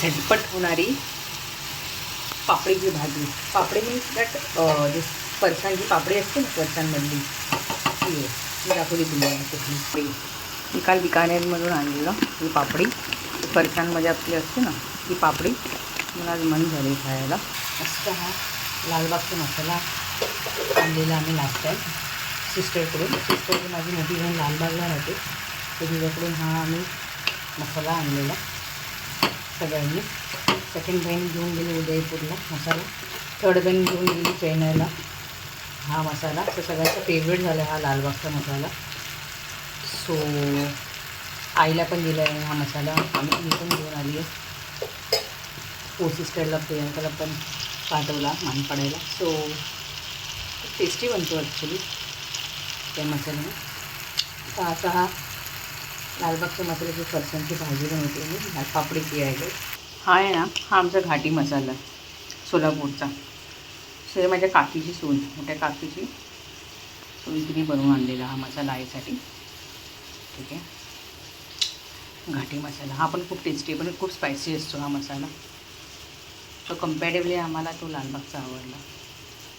झटपट होणारी पापडीची भाजी. पापडी मीन्स दॅट जे फरसाणची पापडी असते ना फरसाणमधली ती आहे. मी दाखवली तुम्हाला कुठली. मी काल बिकानेरमधून आणलेलं ही पापडी. फरसाणमध्ये आपली असते ना ही पापडी. मला आज मन झाले खायला. मस्त हा लालबागचा मसाला आणलेला आम्ही लास्ट टाईम सिस्टरकडून माझी मोठी बहीण लालबागला राहते तर तिच्याकडून हा आम्ही मसाला आणलेला सगळ्यांनी. सेकंड बहीण घेऊन गेली उदयपूरला मसाला. थर्ड बहीण घेऊन गेली चेन्नईला हा मसाला. तर सगळ्यांचा फेवरेट झाला हा लालबागचा मसाला. सो आईला पण दिला आहे हा मसाला. मी पण घेऊन आली आहे. सिस्टरला प्रियांकाला पण पाठवला मान पडायला. सो खूप टेस्टी बनतो ॲक्च्युली त्या मसाल्याने. तर असा हा लालबागच्या मसाल्याची फरसाणची भाजी बनवते मी पापडीची आहे. हा आहे ना हा आमचा घाटी मसाला सोलापूरचा. सो हे माझ्या काकीची सून मोठ्या काकीची सून तिने बनवून आणलेला हा मसाला आईसाठी. ठीक आहे. घाटी मसाला हा पण खूप टेस्टी आहे पण खूप स्पायसी असतो हा मसाला. तो कम्पॅरेटिव्हली आम्हाला तो लालबागचा आवडला.